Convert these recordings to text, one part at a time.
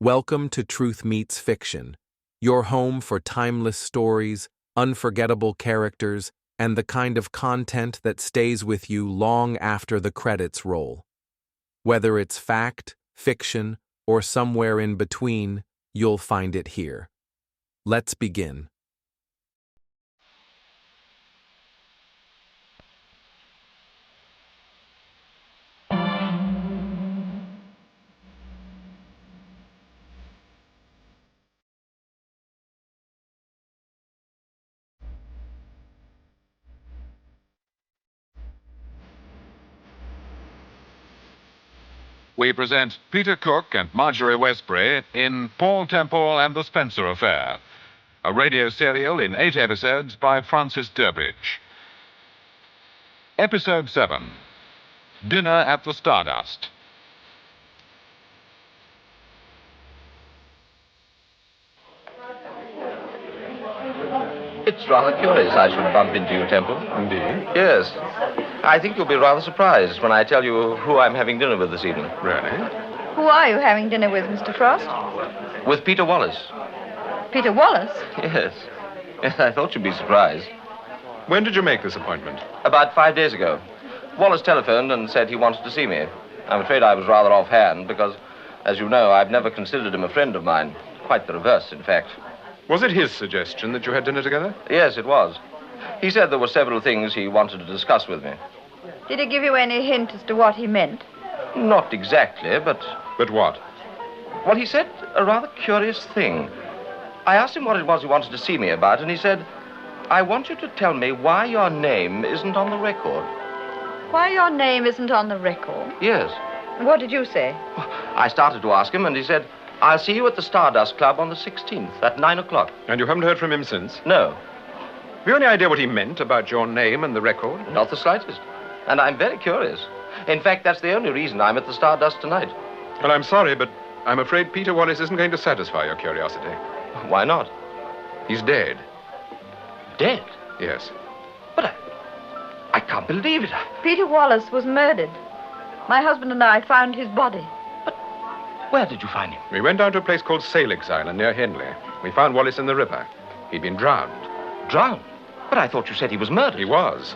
Welcome to Truth Meets Fiction, your home for timeless stories, unforgettable characters, and the kind of content that stays with you long after the credits roll. Whether it's fact, fiction, or somewhere in between, you'll find it here. Let's begin. We present Peter Cook and Marjorie Westbury in Paul Temple and the Spencer Affair, a radio serial in 8 episodes by Francis Durbridge. Episode 7, Dinner at the Stardust. It's rather curious I should bump into you, Temple. Indeed? Yes. I think you'll be rather surprised when I tell you who I'm having dinner with this evening. Really? Who are you having dinner with, Mr. Frost? With Peter Wallace. Peter Wallace? Yes. Yes, I thought you'd be surprised. When did you make this appointment? About 5 days ago. Wallace telephoned and said he wanted to see me. I'm afraid I was rather offhand because, as you know, I've never considered him a friend of mine. Quite the reverse, in fact. Was it his suggestion that you had dinner together? Yes, it was. He said there were several things he wanted to discuss with me. Did he give you any hint as to what he meant? Not exactly, but... But what? Well, he said a rather curious thing. I asked him what it was he wanted to see me about, and he said, I want you to tell me why your name isn't on the record. Why your name isn't on the record? Yes. What did you say? I started to ask him, and he said, I'll see you at the Stardust Club on the 16th at 9 o'clock. And you haven't heard from him since? No, Have you any idea what he meant about your name and the record? not the slightest. And I'm very curious. In fact, that's the only reason I'm at the Stardust tonight. Well, I'm sorry, but I'm afraid Peter Wallace isn't going to satisfy your curiosity. Why not? He's dead. Dead? Yes. But I can't believe it. Peter Wallace was murdered. My husband and I found his body. Where did you find him? We went down to a place called Salix Island near Henley. We found Wallace in the river. He'd been drowned. Drowned? But I thought you said he was murdered. He was.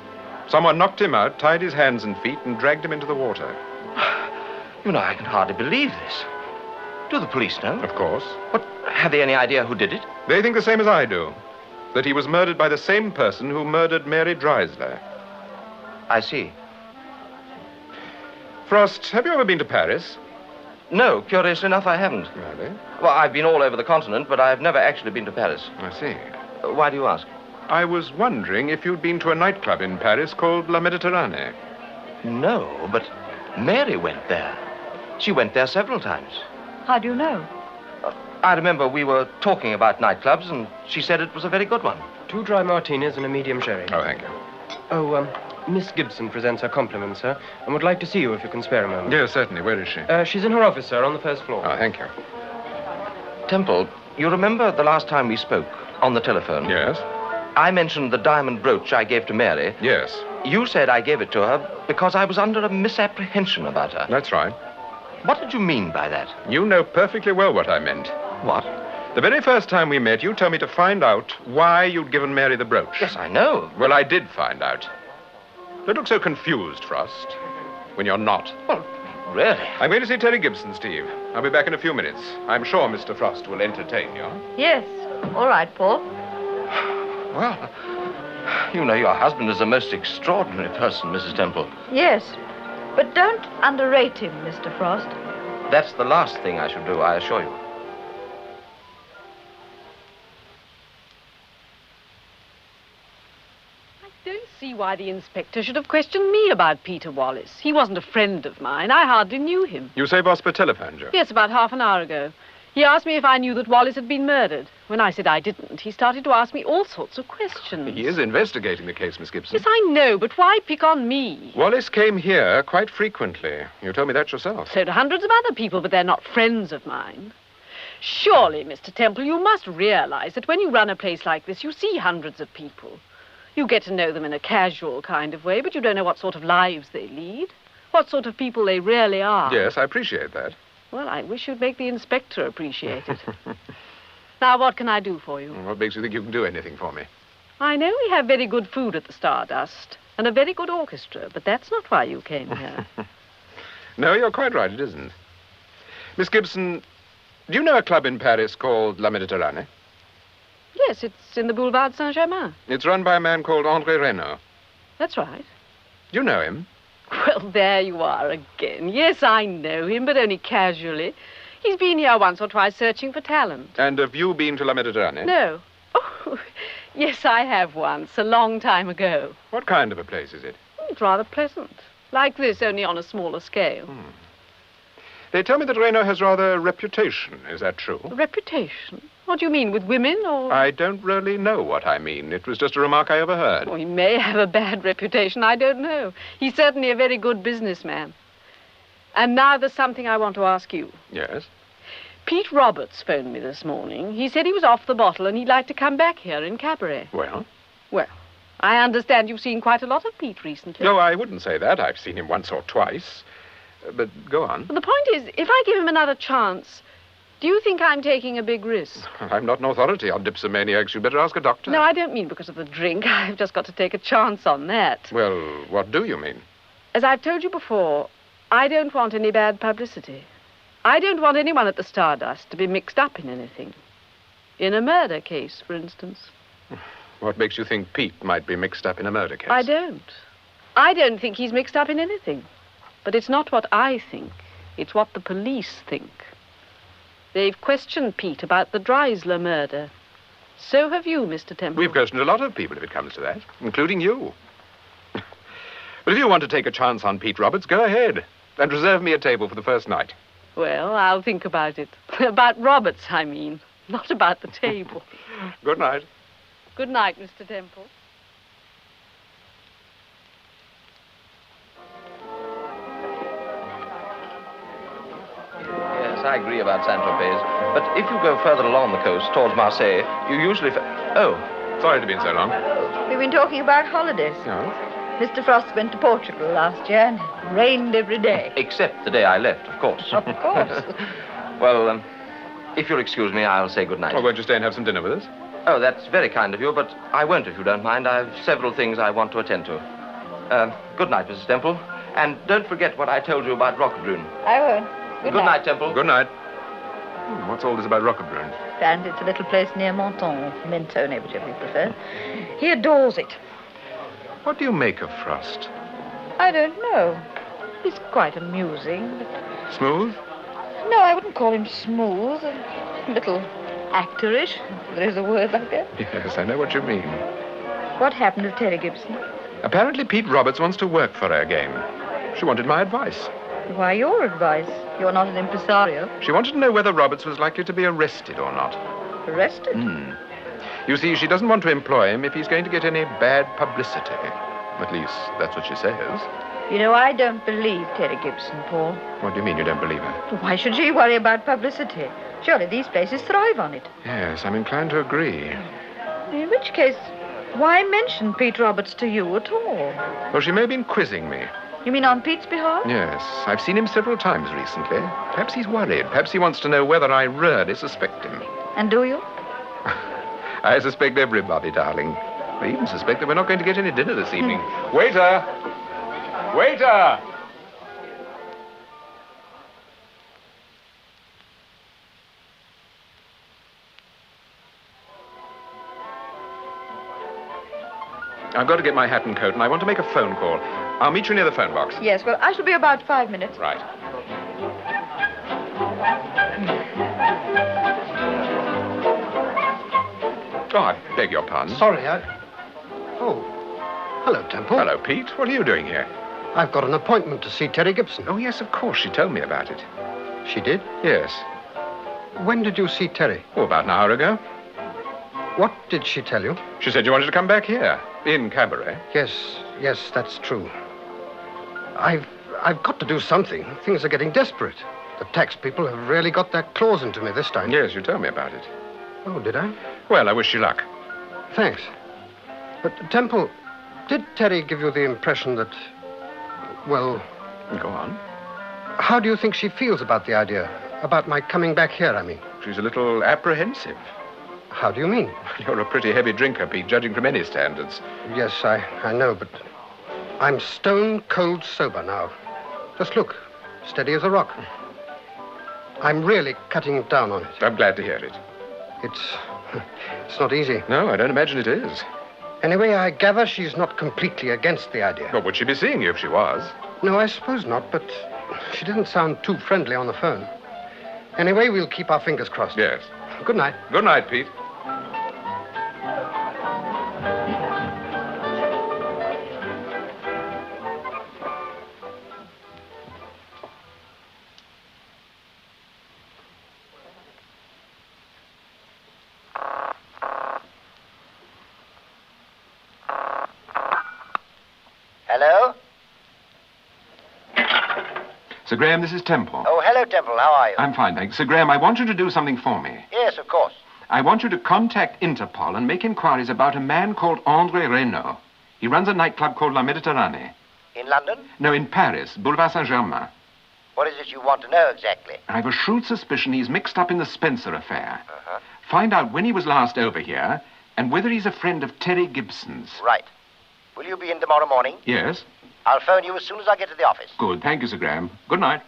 Someone knocked him out, tied his hands and feet, and dragged him into the water. You know, I can hardly believe this. Do the police know? Of course. But have they any idea who did it? They think the same as I do. That he was murdered by the same person who murdered Mary Drysdale. I see. Frost, have you ever been to Paris? No, curiously enough, I haven't. Really? Well, I've been all over the continent, but I've never actually been to Paris. I see. Why do you ask? I was wondering if you'd been to a nightclub in Paris called La Méditerranée. No, but Mary went there. She went there several times. How do you know? I remember we were talking about nightclubs, and she said it was a very good one. 2 dry martinis and a medium sherry. Oh, thank you. Oh, Miss Gibson presents her compliments, sir, and would like to see you if you can spare a moment. Yes, certainly. Where is she? She's in her office, sir, on the first floor. Oh, thank you. Temple, you remember the last time we spoke on the telephone? Yes? I mentioned the diamond brooch I gave to Mary. Yes, You said I gave it to her because I was under a misapprehension about her. that's right. What did you mean by that? You know perfectly well what I meant. What? The very first time we met, you told me to find out why you'd given Mary the brooch. Yes, I know. Well, I did find out. Don't look so confused, Frost, when you're not. Well, really? I'm going to see Terry Gibson, Steve. I'll be back in a few minutes. I'm sure Mr. Frost will entertain you. Yes. All right, Paul. Well, you know, your husband is a most extraordinary person, Mrs. Temple. Yes. But don't underrate him, Mr. Frost. That's the last thing I should do, I assure you. I don't see why the inspector should have questioned me about Peter Wallace. He wasn't a friend of mine. I hardly knew him. You say Vosper telephoned you? Yes, about half an hour ago. He asked me if I knew that Wallace had been murdered. When I said I didn't, he started to ask me all sorts of questions. He is investigating the case, Miss Gibson. Yes, I know, but why pick on me? Wallace came here quite frequently. You told me that yourself. So do hundreds of other people, but they're not friends of mine. Surely, Mr. Temple, you must realize that when you run a place like this, you see hundreds of people. You get to know them in a casual kind of way, but you don't know what sort of lives they lead, what sort of people they really are. Yes, I appreciate that. Well, I wish you'd make the inspector appreciate it. Now, what can I do for you? What makes you think you can do anything for me? I know we have very good food at the Stardust and a very good orchestra, but that's not why you came here. No, you're quite right, it isn't. Miss Gibson, do you know a club in Paris called La Méditerranée? Yes, it's in the Boulevard Saint-Germain. It's run by a man called André Reynaud. That's right. Do you know him? Well, there you are again. Yes, I know him, but only casually. He's been here once or twice searching for talent. And have you been to La Méditerranée? No. Oh, yes, I have once, a long time ago. What kind of a place is it? It's rather pleasant. Like this, only on a smaller scale. They tell me that Reynaud has rather a reputation. Is that true? A reputation? What do you mean, with women, or...? I don't really know what I mean. It was just a remark I overheard. Oh, he may have a bad reputation, I don't know. He's certainly a very good businessman. And now there's something I want to ask you. Yes? Pete Roberts phoned me this morning. He said he was off the bottle and he'd like to come back here in Cabaret. Well? Well, I understand you've seen quite a lot of Pete recently. No, I wouldn't say that. I've seen him once or twice. But go on. Well, the point is, if I give him another chance, do you think I'm taking a big risk? I'm not an authority on dipsomaniacs. You'd better ask a doctor. No, I don't mean because of the drink. I've just got to take a chance on that. Well, what do you mean? As I've told you before, I don't want any bad publicity. I don't want anyone at the Stardust to be mixed up in anything. In a murder case, for instance. What makes you think Pete might be mixed up in a murder case? I don't. I don't think he's mixed up in anything. But it's not what I think. It's what the police think. They've questioned Pete about the Dreisler murder. So have you, Mr. Temple. We've questioned a lot of people, if it comes to that, including you. But if you want to take a chance on Pete Roberts, go ahead. And reserve me a table for the first night. Well, I'll think about it. About Roberts, I mean. Not about the table. Good night. Good night, Mr. Temple. Yes, I agree about Saint-Tropez. But if you go further along the coast, towards Marseille, you usually... Oh. Sorry to be so long. We've been talking about holidays. No? Mr. Frost went to Portugal last year and it rained every day. Except the day I left, of course. Of course. Well, if you'll excuse me, I'll say good night. Well, won't you stay and have some dinner with us? Oh, that's very kind of you, but I won't if you don't mind. I've several things I want to attend to. Good night, Mrs. Temple. And don't forget what I told you about Roquebrune. I won't. Good night, Temple. Good night. What's all this about Roquebrune? And it's a little place near Menton, or Mentone, whichever you prefer. He adores it. What do you make of Frost? I don't know. He's quite amusing, but... Smooth? No, I wouldn't call him smooth. A little actorish, if there is a word like that. Yes, I know what you mean. What happened to Terry Gibson? Apparently Pete Roberts wants to work for her again. She wanted my advice. Why, your advice? You're not an impresario. She wanted to know whether Roberts was likely to be arrested or not. Arrested? You see, she doesn't want to employ him if he's going to get any bad publicity. At least, that's what she says. You know, I don't believe Terry Gibson, Paul. What do you mean you don't believe her? Why should she worry about publicity? Surely these places thrive on it. Yes, I'm inclined to agree. In which case, why mention Pete Roberts to you at all? Well, she may have been quizzing me. You mean on Pete's behalf? Yes, I've seen him several times recently. Perhaps he's worried. Perhaps he wants to know whether I really suspect him. And do you? I suspect everybody, darling. I even suspect that we're not going to get any dinner this evening. Waiter! Waiter! I've got to get my hat and coat, and I want to make a phone call. I'll meet you near the phone box. Yes, well, I shall be about 5 minutes. Right. Oh, I beg your pardon. Sorry, Oh, hello, Temple. Hello, Pete. What are you doing here? I've got an appointment to see Terry Gibson. Oh, yes, of course. She told me about it. She did? Yes. When did you see Terry? Oh, about an hour ago. What did she tell you? She said you wanted to come back here, in Cabaret. Yes, that's true. I've got to do something. Things are getting desperate. The tax people have really got their claws into me this time. Yes, you told me about it. Oh, did I? Well, I wish you luck. Thanks. But, Temple, did Terry give you the impression that... Well... Go on. How do you think she feels about the idea About my coming back here, I mean. She's a little apprehensive. How do you mean? You're a pretty heavy drinker, Pete, judging from any standards. Yes, I know, but I'm stone cold sober now. Just look, steady as a rock. I'm really cutting down on it. I'm glad to hear it. It's not easy. No, I don't imagine it is. Anyway, I gather she's not completely against the idea. Well, would she be seeing you if she was? No, I suppose not, but she didn't sound too friendly on the phone. Anyway, we'll keep our fingers crossed. Yes. Good night. Good night, Pete. Hello? Sir Graham, this is Temple. Oh, hello, Temple. How are you? I'm fine, thanks. Sir Graham, I want you to do something for me. Yes, of course. I want you to contact Interpol and make inquiries about a man called André Renaud. He runs a nightclub called La Méditerranée. In London? No, in Paris, Boulevard Saint-Germain. What is it you want to know exactly? I have a shrewd suspicion he's mixed up in the Spencer affair. Uh-huh. Find out when he was last over here and whether he's a friend of Terry Gibson's. Right. Will you be in tomorrow morning? Yes? I'll phone you as soon as I get to the office. Good. Thank you, Sir Graham. Good night.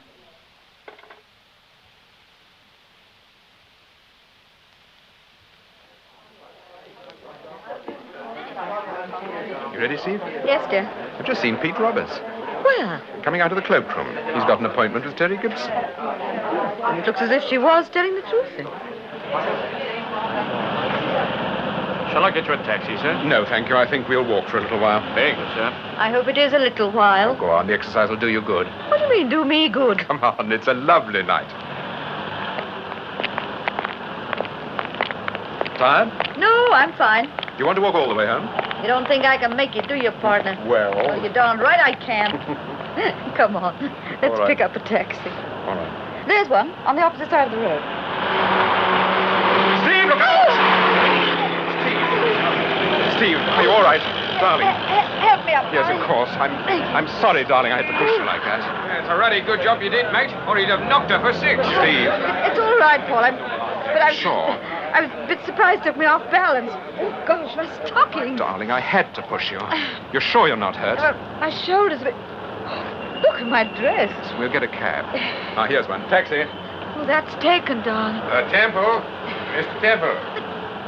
You ready, Steve? Yes, dear. I've just seen Pete Roberts. Where? Coming out of the cloakroom. He's got an appointment with Terry Gibson. It looks as if she was telling the truth then. Shall I get you a taxi, sir? No, thank you. I think we'll walk for a little while. Thank you, sir. I hope it is a little while. Go on. The exercise will do you good. What do you mean, do me good? Come on. It's a lovely night. Tired? No, I'm fine. Do you want to walk all the way home? You don't think I can make it, do you, partner? Well... Oh, you're darn right I can. Come on. Let's right. pick up a taxi. All right. There's one on the opposite side of the road. Steve, look out! Steve, are you all right? Darling. Help me up. Yes, of course. I'm sorry, darling, I had to push you like that. It's a ruddy good job you did, mate, or he'd have knocked her for six. Steve. It's all right, Paul. I'm Sure. I was a bit surprised, took me off balance. Oh, gosh, my stocking. Darling, I had to push you. You're sure you're not hurt? Well, my shoulders a bit... Look at my dress. We'll get a cab. Ah, here's one. Taxi. Oh, that's taken, darling. Temple. Mr. Temple.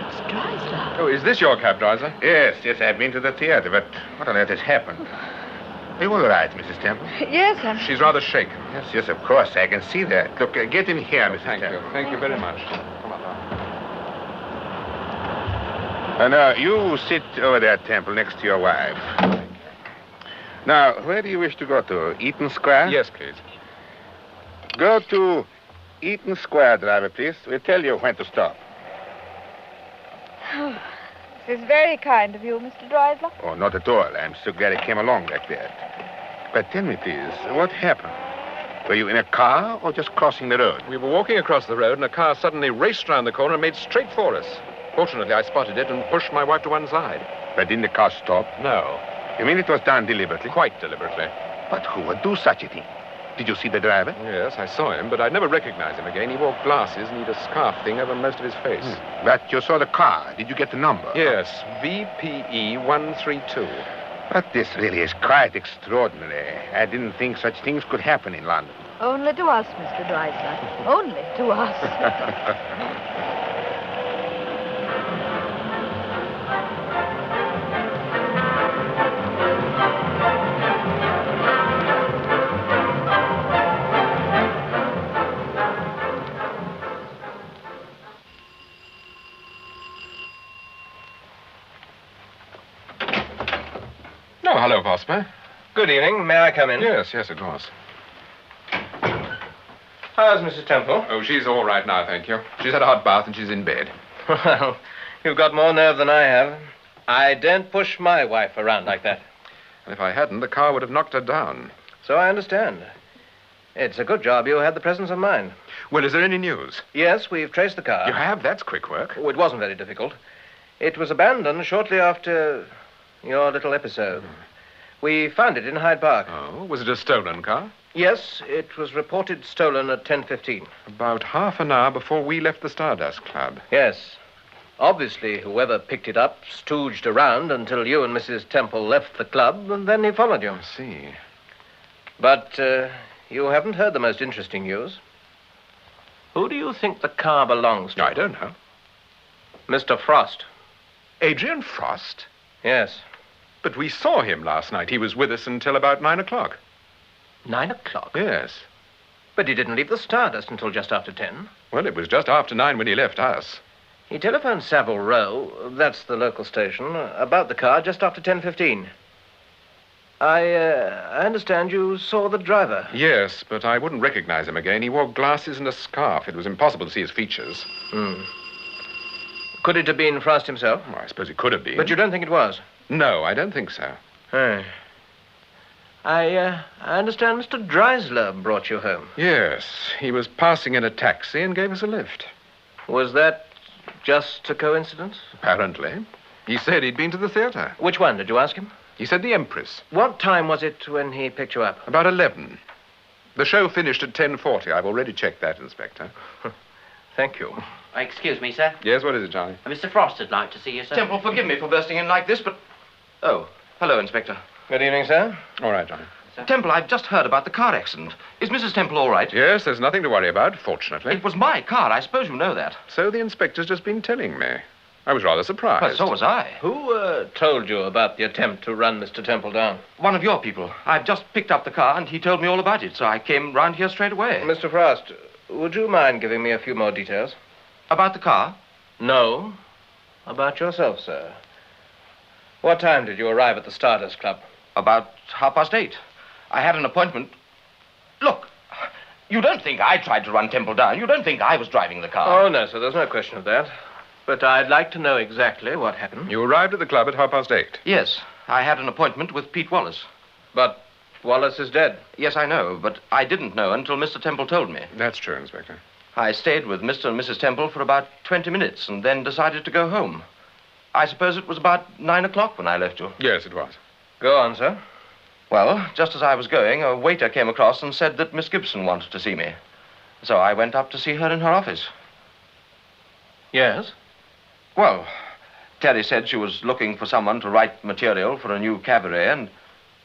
It's Drysdale. Oh, is this your cab, Driver? Yes, I've been to the theater, but what on earth has happened? Are you all right, Mrs. Temple? Yes, I'm... She's rather shaken. Yes, of course, I can see that. Look, get in here, Mrs. Thank Temple. you. Thank you very much. Come on, darling. Now, you sit over there, Temple, next to your wife. Now, where do you wish to go to? Eaton Square? Yes, please. Go to Eaton Square, driver, please. We'll tell you when to stop. This is very kind of you, Mr. Drysdale. Oh, not at all. I'm so glad I came along like that. But tell me, please, what happened? Were you in a car or just crossing the road? We were walking across the road and a car suddenly raced round the corner and made straight for us. Fortunately, I spotted it and pushed my wife to one side. But didn't the car stop? No. You mean it was done deliberately? Quite deliberately. But who would do such a thing? Did you see the driver? Yes, I saw him, but I'd never recognized him again. He wore glasses and he had a scarf thing over most of his face. But you saw the car. Did you get the number? Yes, VPE 132. But this really is quite extraordinary. I didn't think such things could happen in London. Only to us, Mr. Drysdale. Only to us. Oh, hello, Vosper. Good evening. May I come in? Yes, of course. How's Mrs. Temple? Oh, she's all right now, thank you. She's had a hot bath and she's in bed. Well, you've got more nerve than I have. I daren't push my wife around like that. And if I hadn't, the car would have knocked her down. So I understand. It's a good job you had the presence of mind. Well, is there any news? Yes, we've traced the car. You have? That's quick work. Oh, it wasn't very difficult. It was abandoned shortly after your little episode. We found it in Hyde Park. Oh, was it a stolen car? Yes, it was reported stolen at 10:15. About half an hour before we left the Stardust Club. Yes. Obviously, whoever picked it up stooged around until you and Mrs. Temple left the club, and then he followed you. I see. But you haven't heard the most interesting news. Who do you think the car belongs to? I don't know. Mr. Frost. Adrian Frost? Yes. But we saw him last night. He was with us until about 9 o'clock. 9 o'clock? Yes. But he didn't leave the Stardust until just after 10. Well, it was just after 9 when he left us. He telephoned Savile Row, that's the local station, about the car just after 10:15. I understand you saw the driver. Yes, but I wouldn't recognize him again. He wore glasses and a scarf. It was impossible to see his features. Could it have been Frost himself? Well, I suppose it could have been. But you don't think it was? No, I don't think so. I understand Mr. Dreisler brought you home. Yes, he was passing in a taxi and gave us a lift. Was that just a coincidence? Apparently. He said he'd been to the theater. Which one, did you ask him? He said the Empress. What time was it when he picked you up? About 11. The show finished at 10:40. I've already checked that, Inspector. Thank you. Excuse me, sir. Yes, what is it, Charlie? Mr. Frost would like to see you, sir. Temple, forgive me for bursting in like this, but... Oh, hello, Inspector. Good evening, sir. All right, Johnny. Temple, I've just heard about the car accident. Is Mrs. Temple all right? Yes, there's nothing to worry about, fortunately. It was my car. I suppose you know that. So the inspector's just been telling me. I was rather surprised. Well, so was I. Who told you about the attempt to run Mr. Temple down? One of your people. I've just picked up the car, and he told me all about it, so I came round here straight away. Mr. Frost, would you mind giving me a few more details? About the car? No. About yourself, sir. What time did you arrive at the Stardust Club? About 8:30. I had an appointment. Look, you don't think I tried to run Temple down. You don't think I was driving the car. Oh, no, sir, there's no question of that. But I'd like to know exactly what happened. You arrived at the club at 8:30. Yes, I had an appointment with Pete Wallace. But Wallace is dead. Yes, I know, but I didn't know until Mr. Temple told me. That's true, Inspector. I stayed with Mr. and Mrs. Temple for about 20 minutes and then decided to go home. I suppose it was about 9 o'clock when I left you. Yes, it was. Go on, sir. Well, just as I was going, a waiter came across and said that Miss Gibson wanted to see me. So I went up to see her in her office. Yes? Well, Terry said she was looking for someone to write material for a new cabaret, and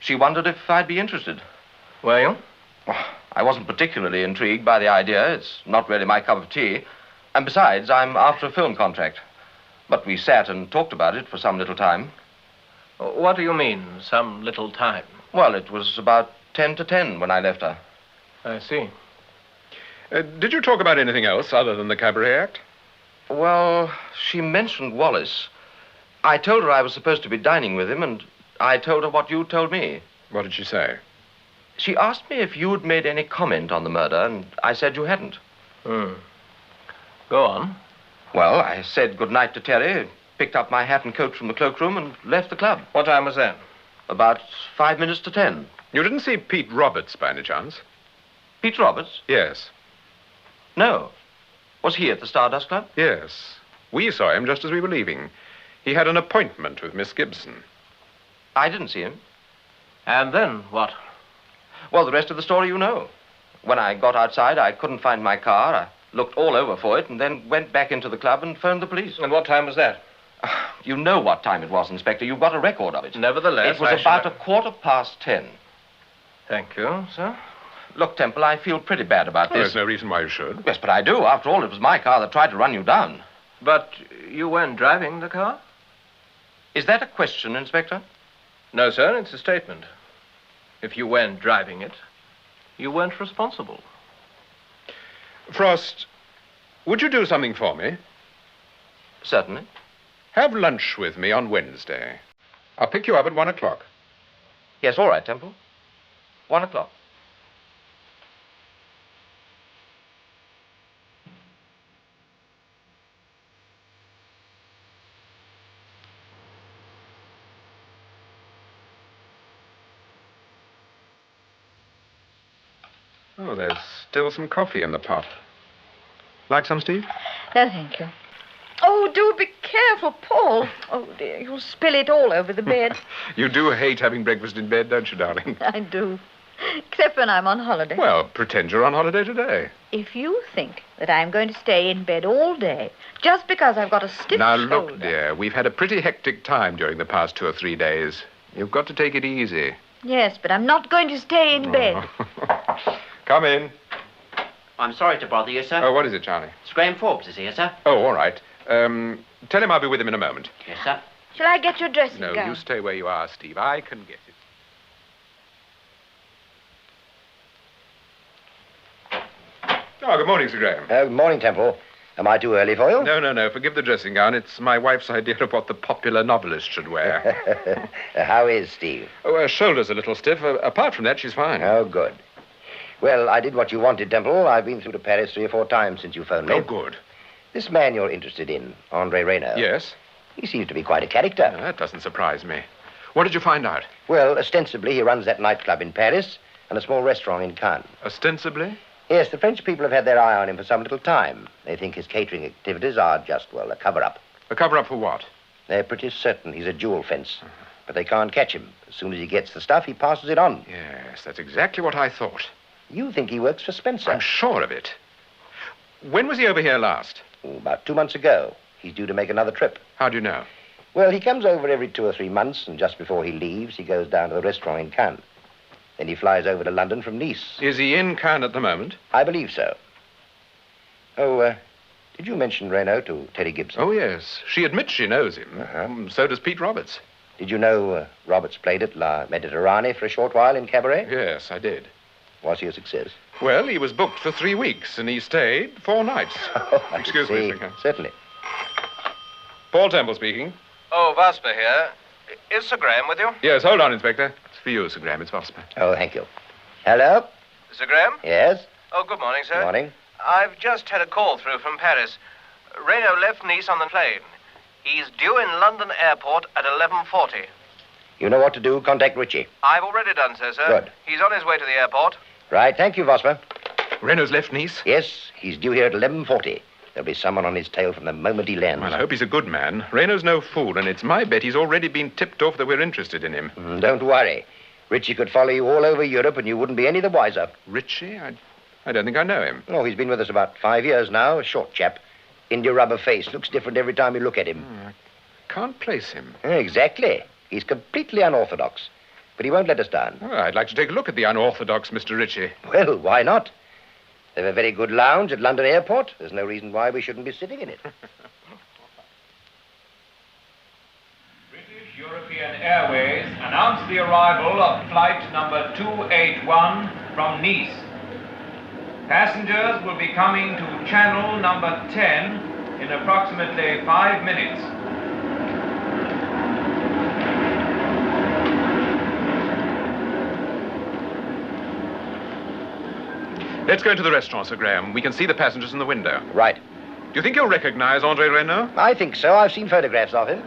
she wondered if I'd be interested. Were you? Well, I wasn't particularly intrigued by the idea. It's not really my cup of tea. And besides, I'm after a film contract. But we sat and talked about it for some little time. What do you mean, some little time? Well, it was about 10 to 10 when I left her. I see. Did you talk about anything else other than the cabaret act? Well, she mentioned Wallace. I told her I was supposed to be dining with him, and I told her what you told me. What did she say? She asked me if you'd made any comment on the murder, and I said you hadn't. Go on. Well, I said goodnight to Terry, picked up my hat and coat from the cloakroom, and left the club. What time was that? About 5 minutes to 10. You didn't see Pete Roberts by any chance? Pete Roberts? Yes. No. Was he at the Stardust Club? Yes. We saw him just as we were leaving. He had an appointment with Miss Gibson. I didn't see him. And then what? Well, the rest of the story you know. When I got outside, I couldn't find my car. I looked all over for it and then went back into the club and phoned the police. And what time was that? You know what time it was, Inspector. You've got a record of it. Nevertheless, it was about 10:15. Thank you, sir. Look, Temple, I feel pretty bad about this. There's no reason why you should. Yes, but I do. After all, it was my car that tried to run you down. But you weren't driving the car? Is that a question, Inspector? No, sir, it's a statement. If you weren't driving it, you weren't responsible. Frost, would you do something for me? Certainly. Have lunch with me on Wednesday. I'll pick you up at 1 o'clock. Yes, all right, Temple. 1 o'clock. Oh, there's still some coffee in the pot. Like some, Steve? No, thank you. Oh, do be careful, Paul. Oh, dear, you'll spill it all over the bed. You do hate having breakfast in bed, don't you, darling? I do. Except when I'm on holiday. Well, pretend you're on holiday today. If you think that I'm going to stay in bed all day just because I've got a stiff Now, shoulder... look, dear, we've had a pretty hectic time during the past 2 or 3 days. You've got to take it easy. Yes, but I'm not going to stay in bed. Come in. I'm sorry to bother you, sir. Oh, what is it, Charlie? Sir Graham Forbes is here, sir. Oh, all right. Tell him I'll be with him in a moment. Yes, sir. Shall I get your dressing No, gown? you stay where you are, Steve. I can get it. Oh, good morning, Sir Graham. Good morning, Temple. Am I too early for you? No. Forgive the dressing gown. It's my wife's idea of what the popular novelist should wear. How is Steve? Oh, her shoulder's a little stiff. Apart from that, she's fine. Oh, good. Well, I did what you wanted, Temple. I've been through to Paris 3 or 4 times since you phoned me. Oh, good. This man you're interested in, Andre Reynaud. Yes? He seems to be quite a character. That doesn't surprise me. What did you find out? Well, ostensibly, he runs that nightclub in Paris and a small restaurant in Cannes. Ostensibly? Yes, the French people have had their eye on him for some little time. They think his catering activities are just, well, a cover-up. A cover-up for what? They're pretty certain he's a jewel fence. But they can't catch him. As soon as he gets the stuff, he passes it on. Yes, that's exactly what I thought. You think he works for Spencer? I'm sure of it. When was he over here last? Oh, about 2 months ago. He's due to make another trip. How do you know? Well, he comes over every 2 or 3 months, and just before he leaves, he goes down to the restaurant in Cannes. Then he flies over to London from Nice. Is he in Cannes at the moment? I believe so. Oh, did you mention Reynaud to Terry Gibson? Oh, yes. She admits she knows him. So does Pete Roberts. Did you know Roberts played at La Mediterranee for a short while in Cabaret? Yes, I did. Was he a success? Well, he was booked for 3 weeks, and he stayed 4 nights. Oh, Excuse me, Sir. Certainly. Paul Temple speaking. Oh, Vosper here. Is Sir Graham with you? Yes, hold on, Inspector. It's for you, Sir Graham. It's Vosper. Oh, thank you. Hello? Sir Graham? Yes? Oh, good morning, sir. Good morning. I've just had a call through from Paris. Reynaud left Nice on the plane. He's due in London airport at 11:40. You know what to do. Contact Ritchie. I've already done so, sir. Good. He's on his way to the airport. Right. Thank you, Vosper. Reynaud's left Nice? Yes, he's due here at 11:40. There'll be someone on his tail from the moment he lands. Well, I hope he's a good man. Reynaud's no fool, and it's my bet he's already been tipped off that we're interested in him. Don't worry. Ritchie could follow you all over Europe, and you wouldn't be any the wiser. Ritchie? I don't think I know him. Oh, he's been with us about 5 years now. A short chap. India rubber face. Looks different every time you look at him. I can't place him. Exactly. He's completely unorthodox. But he won't let us down. Oh, I'd like to take a look at the unorthodox Mr. Ritchie. Well, why not? They have a very good lounge at London Airport. There's no reason why we shouldn't be sitting in it. British European Airways announced the arrival of flight number 281 from Nice. Passengers will be coming to channel number 10 in approximately 5 minutes. Let's go into the restaurant, Sir Graham. We can see the passengers in the window. Right. Do you think you'll recognize Andre Reynaud? I think so. I've seen photographs of him.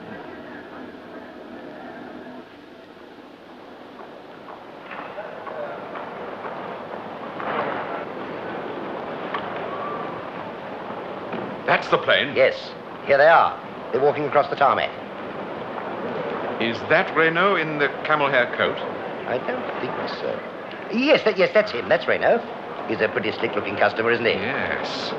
That's the plane. Yes. Here they are. They're walking across the tarmac. Is that Reynaud in the camel hair coat? I don't think so. Yes, that's him. That's Reynaud. He's a pretty slick-looking customer, isn't he? Yes.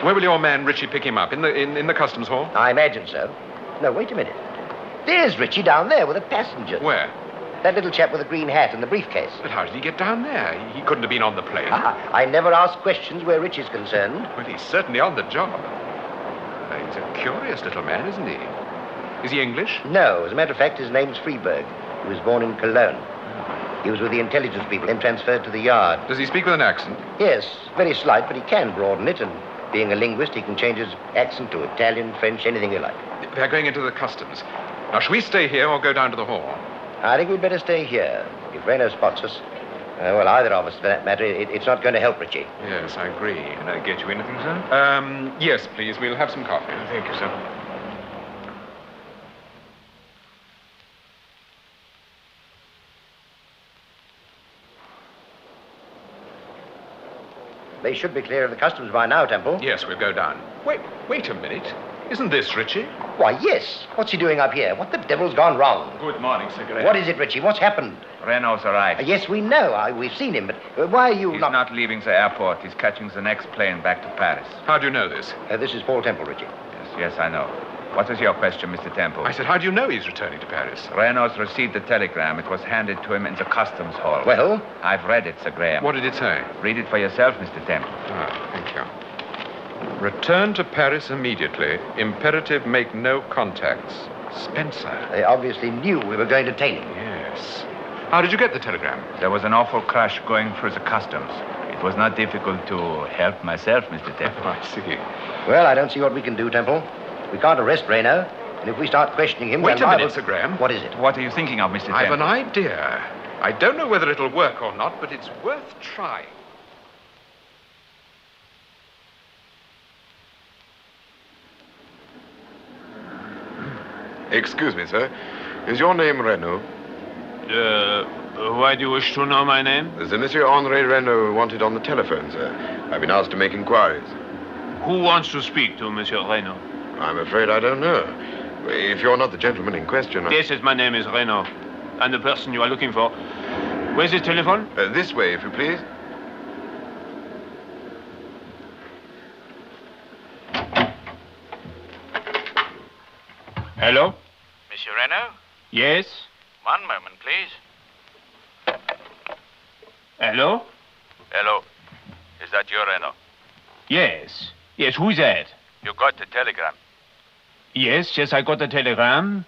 Where will your man Ritchie pick him up? In the customs hall? I imagine so. No, wait a minute. There's Ritchie down there with the passengers. Where? That little chap with the green hat and the briefcase. But how did he get down there? He couldn't have been on the plane. I never ask questions where Ritchie's concerned. Well, he's certainly on the job. He's a curious little man, isn't he? Is he English? No. As a matter of fact, his name's Freeberg. He was born in Cologne. He was with the intelligence people, then transferred to the Yard. Does he speak with an accent? Yes, very slight, but he can broaden it, and being a linguist, he can change his accent to Italian, French, anything you like. They're going into the customs. Now, shall we stay here or go down to the hall? I think we'd better stay here. If Reynaud spots us, well, either of us, for that matter, it's not going to help Ritchie. Yes, I agree. Can I get you anything, sir? Yes, please. We'll have some coffee. Thank you, sir. They should be clear of the customs by now, Temple. Yes, we'll go down. Wait a minute. Isn't this Richie? Why, yes. What's he doing up here? What the devil's gone wrong? Good morning, Sir Graham. What is it, Richie? What's happened? Renault's arrived. Yes, we know. We've seen him, but why are you He's not leaving the airport. He's catching the next plane back to Paris. How do you know this? This is Paul Temple, Richie. Yes, I know. What is your question, Mr. Temple? I said, how do you know he's returning to Paris? Reynolds received the telegram. It was handed to him in the customs hall. Well? I've read it, Sir Graham. What did it say? Read it for yourself, Mr. Temple. Ah, thank you. Return to Paris immediately. Imperative make no contacts. Spencer. They obviously knew we were going to tail him. Yes. How did you get the telegram? There was an awful crush going through the customs. It was not difficult to help myself, Mr. Temple. I see. Well, I don't see what we can do, Temple. We can't arrest Reno, and if we start questioning him... Wait a minute, Sir Graham. What is it? What are you thinking of, Mr. Temple? I've an idea. I don't know whether it'll work or not, but it's worth trying. Excuse me, sir. Is your name Renault? Why do you wish to know my name? There's a Monsieur Henri Renault wanted on the telephone, sir. I've been asked to make inquiries. Who wants to speak to Monsieur Renault? I'm afraid I don't know. If you're not the gentleman in question... Yes, my name is Renault. I'm the person you are looking for. Where's the telephone? This way, if you please. Hello? Monsieur Renault? Yes? One moment, please. Hello? Hello. Is that you, Renault? Yes. Yes, who's that? You got the telegram. Yes, I got the telegram.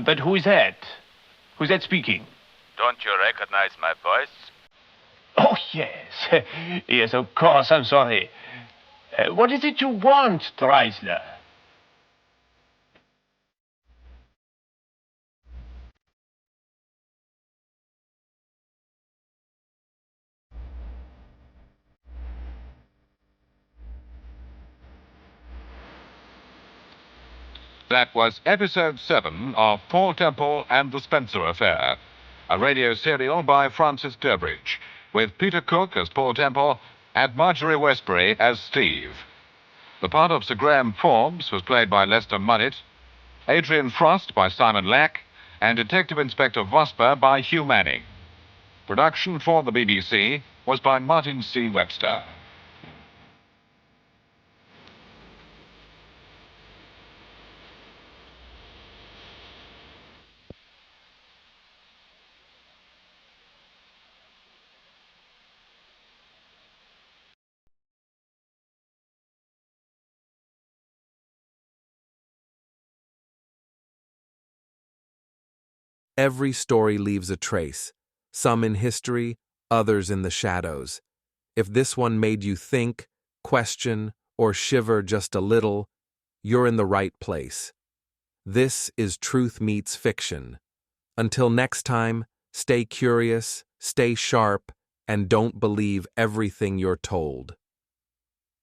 But who is that? Who's that speaking? Don't you recognize my voice? Oh, yes. Yes, of course, I'm sorry. What is it you want, Dreisler? That was episode 7 of Paul Temple and the Spencer Affair, a radio serial by Francis Durbridge, with Peter Cook as Paul Temple and Marjorie Westbury as Steve. The part of Sir Graham Forbes was played by Lester Munnett, Adrian Frost by Simon Lack, and Detective Inspector Vosper by Hugh Manning. Production for the BBC was by Martin C. Webster. Every story leaves a trace, some in history, others in the shadows. If this one made you think, question, or shiver just a little, you're in the right place. This is Truth Meets Fiction. Until next time, stay curious, stay sharp, and don't believe everything you're told.